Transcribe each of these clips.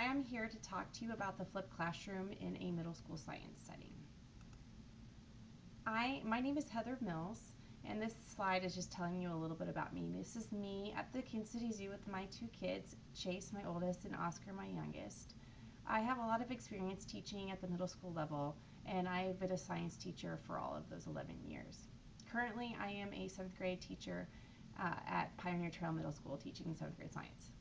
I am here to talk to you about the flipped classroom in a middle school science setting. My name is Heather Mills, and this slide is just telling you a little bit about me. This is me at the Kansas City Zoo with my two kids, Chase, my oldest, and Oscar, my youngest. I have a lot of experience teaching at the middle school level, and I've been a science teacher for all of those 11 years. Currently, I am a 7th grade teacher at Pioneer Trail Middle School teaching 7th grade science.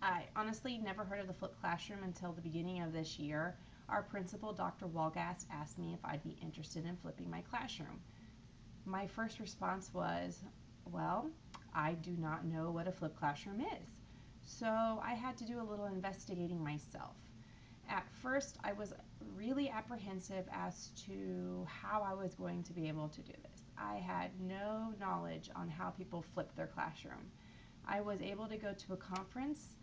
I honestly never heard of the flipped classroom until the beginning of this year. Our principal, Dr. Walgast, asked me if I'd be interested in flipping my classroom. My first response was, well, I do not know what a flipped classroom is. So I had to do a little investigating myself. At first, I was really apprehensive as to how I was going to be able to do this. I had no knowledge on how people flip their classroom. I was able to go to a conference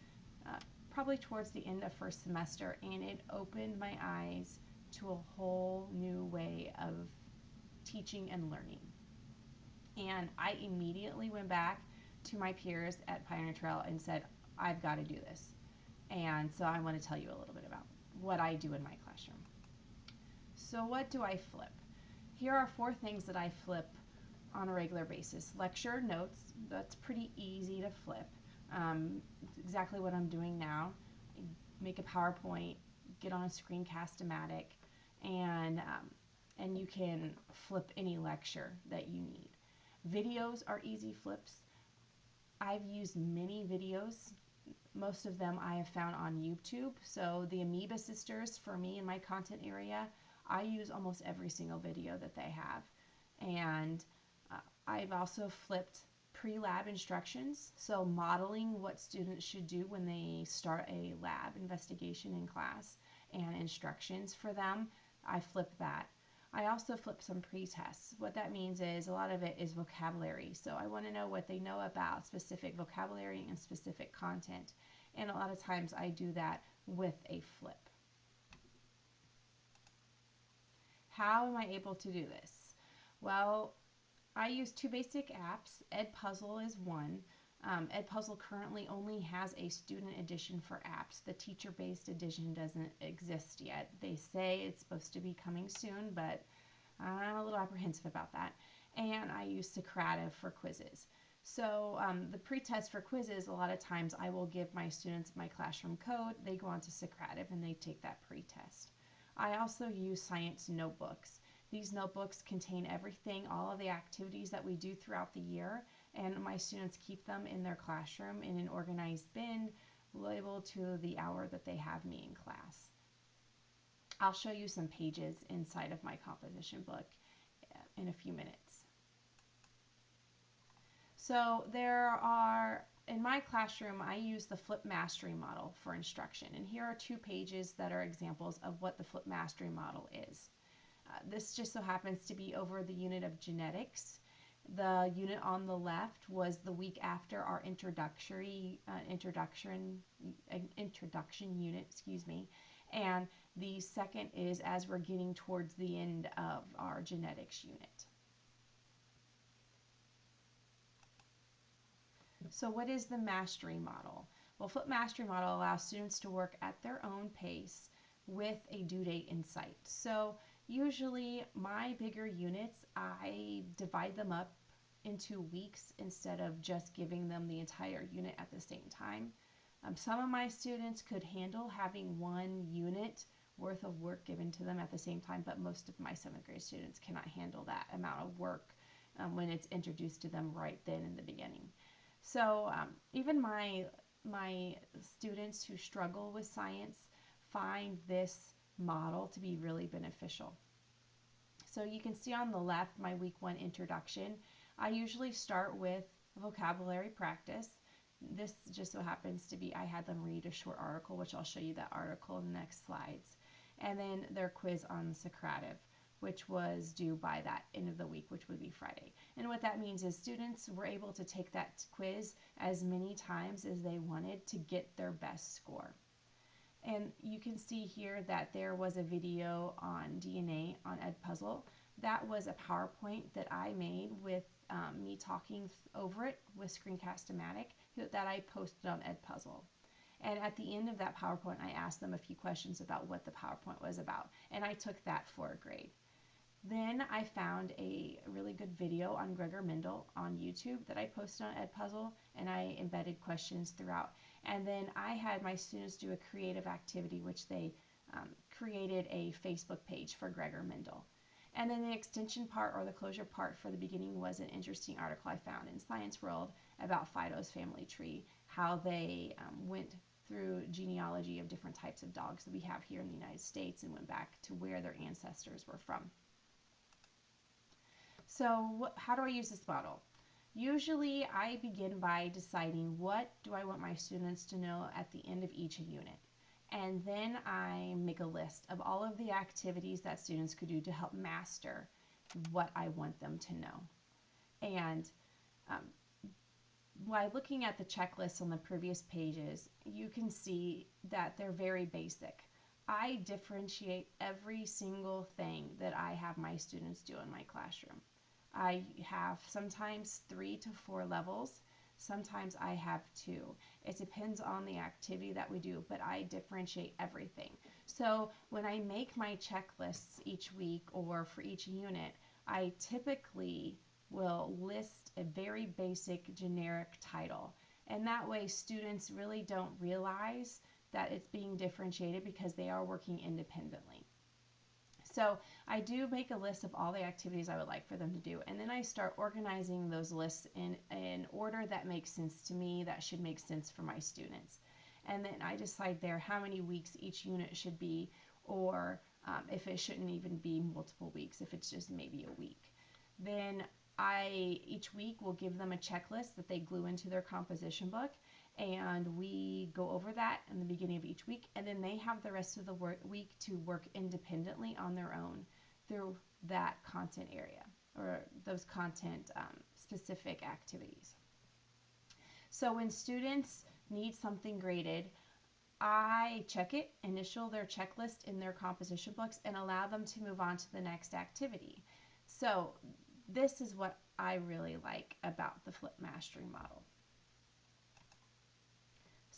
probably towards the end of first semester, and it opened my eyes to a whole new way of teaching and learning. And I immediately went back to my peers at Pioneer Trail and said, I've got to do this. And so I want to tell you a little bit about what I do in my classroom. So what do I flip? Here are 4 things that I flip on a regular basis. Lecture notes, that's pretty easy to flip. Exactly what I'm doing now. Make a PowerPoint, get on a Screencast-O-Matic, and you can flip any lecture that you need. Videos are easy flips. I've used many videos. Most of them I have found on YouTube. So the Amoeba Sisters, for me in my content area, I use almost every single video that they have. And I've also flipped pre-lab instructions, so modeling what students should do when they start a lab investigation in class and instructions for them. I flip that. I also flip some pre-tests. What that means is a lot of it is vocabulary, so I want to know what they know about specific vocabulary and specific content, and a lot of times I do that with a flip. How am I able to do this? Well, I use 2 basic apps. Edpuzzle is one. Edpuzzle currently only has a student edition for apps. The teacher-based edition doesn't exist yet. They say it's supposed to be coming soon, but I'm a little apprehensive about that. And I use Socrative for quizzes. So the pretest for quizzes, a lot of times I will give my students my classroom code. They go on to Socrative and they take that pretest. I also use science notebooks. These notebooks contain everything, all of the activities that we do throughout the year, and my students keep them in their classroom in an organized bin labeled to the hour that they have me in class. I'll show you some pages inside of my composition book in a few minutes. So in my classroom, I use the Flip Mastery model for instruction, and here are 2 pages that are examples of what the Flip Mastery model is. This just so happens to be over the unit of genetics. The unit on the left was the week after our introduction unit, and the second is as we're getting towards the end of our genetics unit. So what is the mastery model? Well, Flip Mastery model allows students to work at their own pace with a due date in sight. So usually my bigger units, I divide them up into weeks instead of just giving them the entire unit at the same time. Some of my students could handle having 1 unit worth of work given to them at the same time, but most of my 7th grade students cannot handle that amount of work when it's introduced to them right then in the beginning. So even my students who struggle with science find this model to be really beneficial. So you can see on the left my week 1 introduction. I usually start with vocabulary practice. This just so happens to be I had them read a short article, which I'll show you that article in the next slides. And then their quiz on Socrative, which was due by that end of the week, which would be Friday. And what that means is students were able to take that quiz as many times as they wanted to get their best score. And you can see here that there was a video on DNA on Edpuzzle. That was a PowerPoint that I made with me talking over it with Screencast-O-Matic that I posted on Edpuzzle. And at the end of that PowerPoint, I asked them a few questions about what the PowerPoint was about, and I took that for a grade. Then I found a really good video on Gregor Mendel on YouTube that I posted on Edpuzzle, and I embedded questions throughout. And then I had my students do a creative activity, which they created a Facebook page for Gregor Mendel. And then the extension part, or the closure part for the beginning, was an interesting article I found in Science World about Fido's family tree, how they went through genealogy of different types of dogs that we have here in the United States and went back to where their ancestors were from. So how do I use this model? Usually I begin by deciding what do I want my students to know at the end of each unit. And then I make a list of all of the activities that students could do to help master what I want them to know. And by looking at the checklists on the previous pages, you can see that they're very basic. I differentiate every single thing that I have my students do in my classroom. I have sometimes 3 to 4 levels. Sometimes I have 2. It depends on the activity that we do, but I differentiate everything. So when I make my checklists each week or for each unit, I typically will list a very basic generic title. And that way students really don't realize that it's being differentiated because they are working independently. So I do make a list of all the activities I would like for them to do, and then I start organizing those lists in an order that makes sense to me, that should make sense for my students. And then I decide there how many weeks each unit should be, or if it shouldn't even be multiple weeks, if it's just maybe a week. Then each week will give them a checklist that they glue into their composition book, and we go over that in the beginning of each week, and then they have the rest of the week to work independently on their own through that content area or those content specific activities. So when students need something graded, I check it, initial their checklist in their composition books, and allow them to move on to the next activity. So this is what I really like about the Flip Mastery model.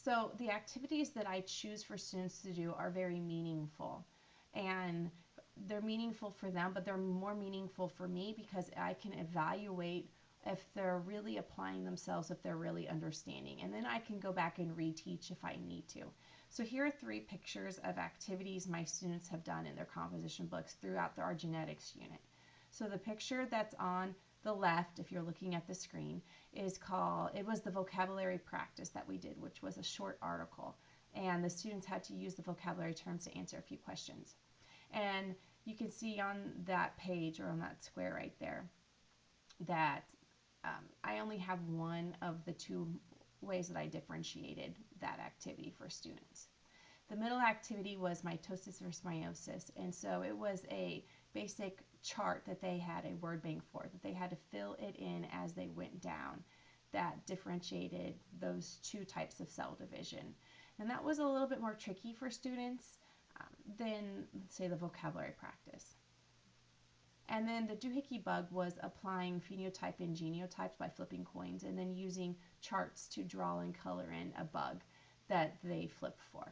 So the activities that I choose for students to do are very meaningful, and they're meaningful for them, but they're more meaningful for me because I can evaluate if they're really applying themselves, if they're really understanding, and then I can go back and reteach if I need to. So here are 3 pictures of activities my students have done in their composition books throughout our genetics unit. So the picture that's on the left, if you're looking at the screen, is called, it was the vocabulary practice that we did, which was a short article, and the students had to use the vocabulary terms to answer a few questions. And you can see on that page, or on that square right there, that I only have one of the 2 ways that I differentiated that activity for students. The middle activity was mitosis versus meiosis, and so it was a basic chart that they had a word bank for, that they had to fill it in as they went down, that differentiated those 2 types of cell division. And that was a little bit more tricky for students than, let's say, the vocabulary practice. And then the doohickey bug was applying phenotype and genotypes by flipping coins and then using charts to draw and color in a bug that they flipped for.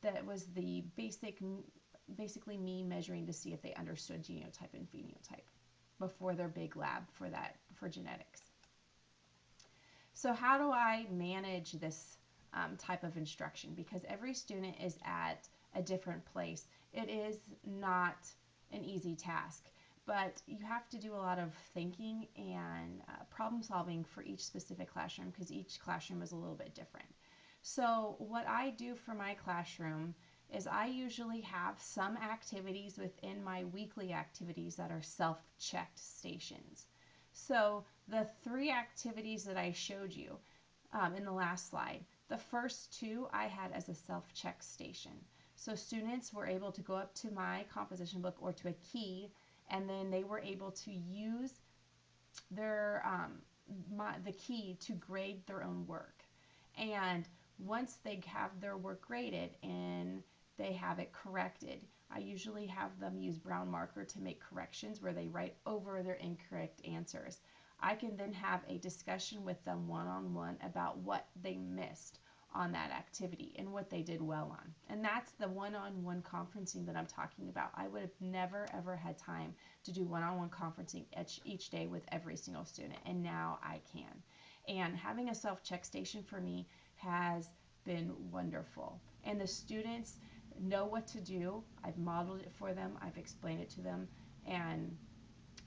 That was the basically me measuring to see if they understood genotype and phenotype before their big lab for genetics. So how do I manage this type of instruction? Because every student is at a different place. It is not an easy task, but you have to do a lot of thinking and problem solving for each specific classroom, because each classroom is a little bit different. So what I do for my classroom is I usually have some activities within my weekly activities that are self-checked stations. So the 3 activities that I showed you in the last slide, the first 2 I had as a self-check station. So students were able to go up to my composition book or to a key, and then they were able to use their the key to grade their own work. And once they have their work graded and they have it corrected, I usually have them use brown marker to make corrections where they write over their incorrect answers. I can then have a discussion with them one-on-one about what they missed on that activity and what they did well on. And that's the one-on-one conferencing that I'm talking about. I would have never ever had time to do one-on-one conferencing each day with every single student, and now I can. And having a self-check station for me has been wonderful. And the students know what to do. I've modeled it for them, I've explained it to them, and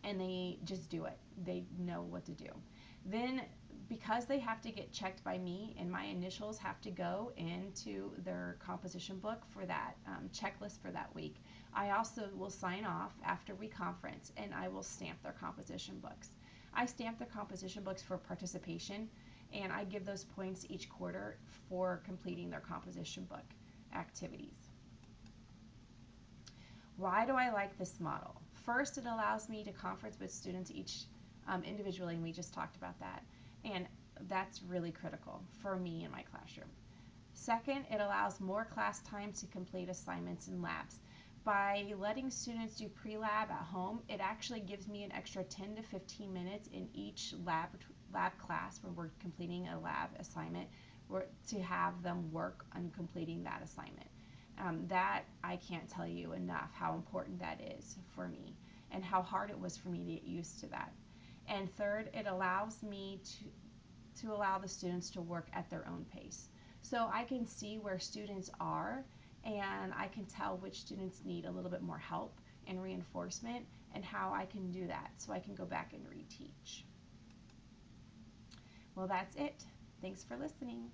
they just do it. They know what to do. Then, because they have to get checked by me and my initials have to go into their composition book for that checklist for that week, I also will sign off after we conference and I will stamp their composition books. I stamp their composition books for participation, and I give those points each quarter for completing their composition book activities. Why do I like this model? First, it allows me to conference with students each individually, and we just talked about that. And that's really critical for me in my classroom. Second, it allows more class time to complete assignments and labs. By letting students do pre-lab at home, it actually gives me an extra 10 to 15 minutes in each lab class where we're completing a lab assignment to have them work on completing that assignment. That I can't tell you enough how important that is for me and how hard it was for me to get used to that. And third, it allows me to allow the students to work at their own pace. So I can see where students are, and I can tell which students need a little bit more help and reinforcement, and how I can do that so I can go back and reteach. Well, that's it. Thanks for listening.